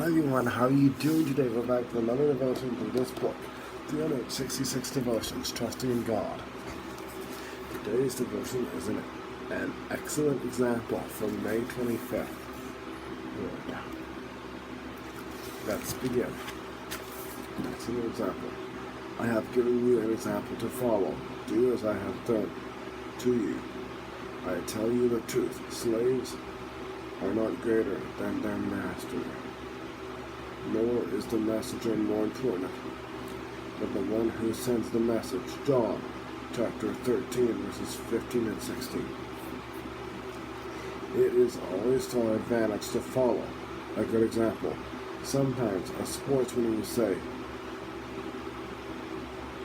everyone, how are you doing today? We're back with another devotion from this book, 366 Devotions, Trusting in God. Today's devotion is an excellent example from May 25th. Good. Let's begin. An excellent example. I have given you an example to follow. Do as I have done to you. I tell you the truth. Slaves are not greater than their master, nor is the messenger more important than the one who sends the message. John chapter 13, verses 15 and 16. It is always to our advantage to follow a good example. Sometimes a sportsman will say,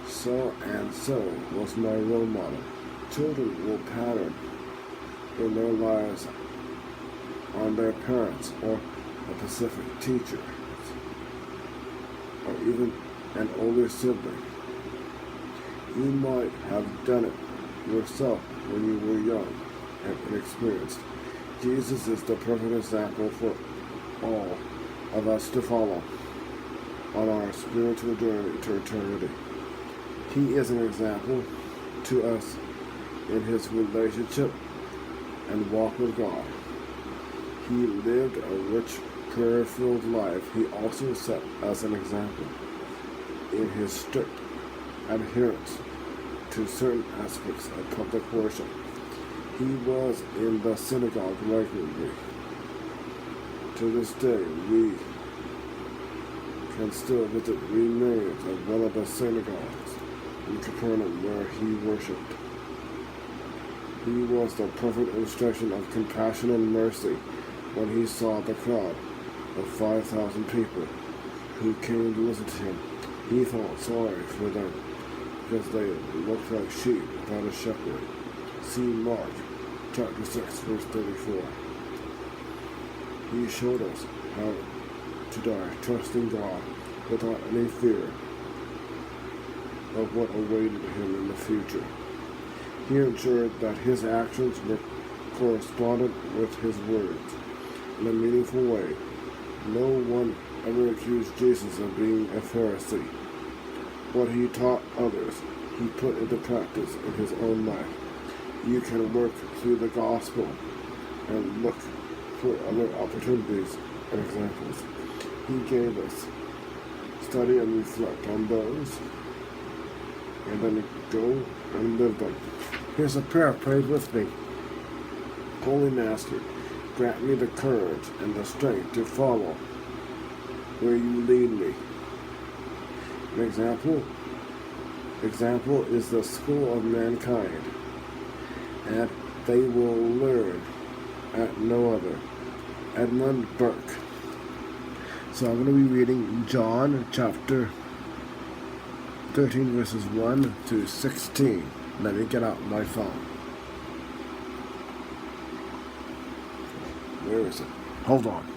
so and so was my role model. Children will pattern in their lives on their parents or a specific teacher, or even an older sibling. You might have done it yourself when you were young and inexperienced. Jesus is the perfect example for all of us to follow on our spiritual journey to eternity. He is an example to us in his relationship and walk with God. He lived a rich, prayer-filled life. He also set us an example in his strict adherence to certain aspects of public worship. He was in the synagogue regularly. To this day, we can still visit remains of one of the synagogues in Capernaum where he worshipped. He was the perfect illustration of compassion and mercy when he saw the crowd of 5,000 people who came to listen to him. He felt sorry for them because they looked like sheep without a shepherd. See Mark chapter 6, verse 34. He showed us how to die, trusting God without any fear of what awaited him in the future. He ensured that his actions were correspondent with his words in a meaningful way. No one ever accused Jesus of being a Pharisee. What he taught others, he put into practice in his own life. You can work through the gospel and look for other opportunities and examples he gave us. Study and reflect on those, and then go and live them. Here's a prayer prayed with me. Holy Master, grant me the courage and the strength to follow where you lead me. An example is the school of mankind, and they will learn at no other. Edmund Burke. So I'm going to be reading John chapter 13 verses 1 to 16. Let me get out my phone. Where is it? Hold on.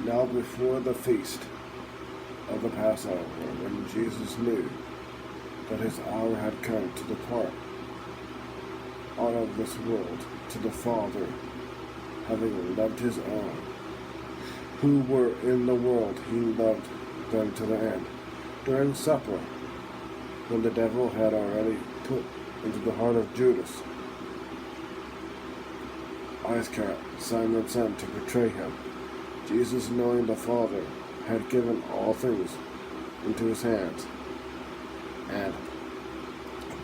Now before the feast of the Passover, when Jesus knew that his hour had come to depart out of this world to the Father, having loved his own who were in the world, he loved them to the end. During supper, when the devil had already put into the heart of Judas Iscariot, Simon's son, to betray him, Jesus, knowing the Father had given all things into his hands, and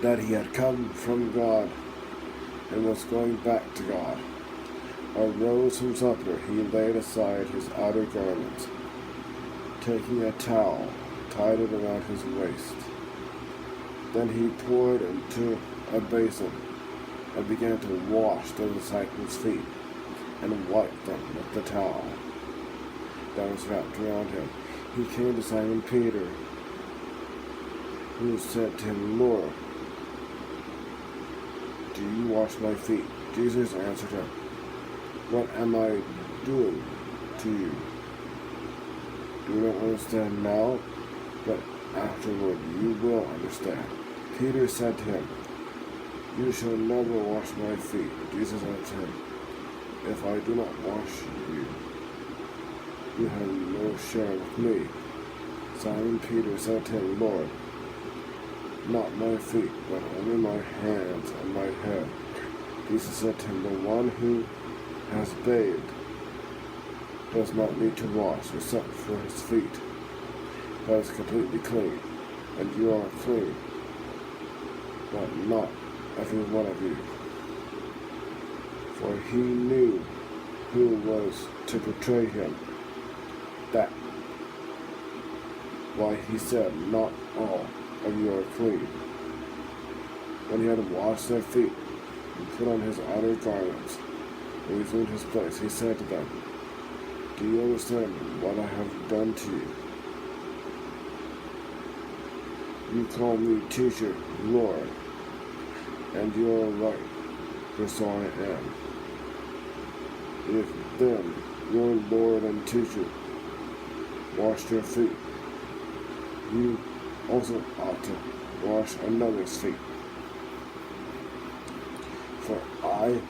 that he had come from God and was going back to God, arose from supper, he laid aside his outer garments, taking a towel, tied it around his waist. Then he poured into a basin and began to wash the disciples' feet and wiped them with the towel that was wrapped around him. He came to Simon Peter, who said to him, Lord, do you wash my feet? Jesus answered him, what am I doing to you? Do you not understand now? But afterward you will understand. Peter said to him, you shall never wash my feet. Jesus answered him, if I do not wash you, you have no share with me. Simon Peter said to him, Lord, not my feet, but only my hands and my head. Jesus said to him, the one who has bathed does not need to wash except for his feet, but is completely clean. And you are clean, but not every one of you. For he knew who was to betray him. That why he said, not all of you are clean. When he had washed their feet and put on his outer garments and resumed his place, he said to them, do you understand what I have done to you? You call me teacher, Lord, and you are right, for so I am. If then your Lord and teacher washed your feet, you also ought to wash another's feet. For I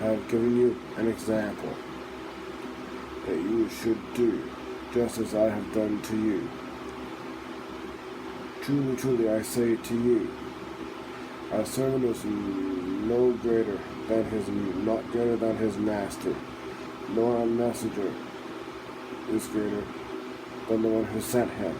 have given you an example that you should do just as I have done to you. Truly, truly, I say to you, a servant is not greater than his master, nor a messenger is greater than the one who sent him.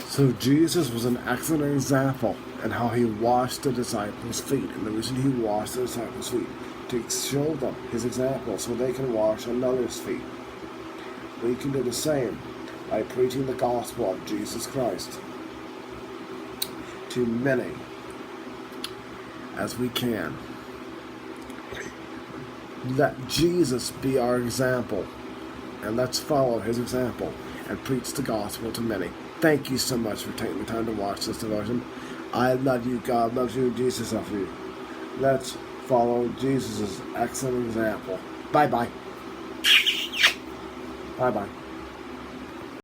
So Jesus was an excellent example in how he washed the disciples' feet. And the reason he washed the disciples' feet, to show them his example so they can wash another's feet. We can do the same by preaching the gospel of Jesus Christ to many as we can. Let Jesus be our example, and let's follow his example and preach the gospel to many. Thank you so much for taking the time to watch this devotion. I love you, God loves you, Jesus loves you. Let's follow Jesus' excellent example. Bye-bye. Bye-bye.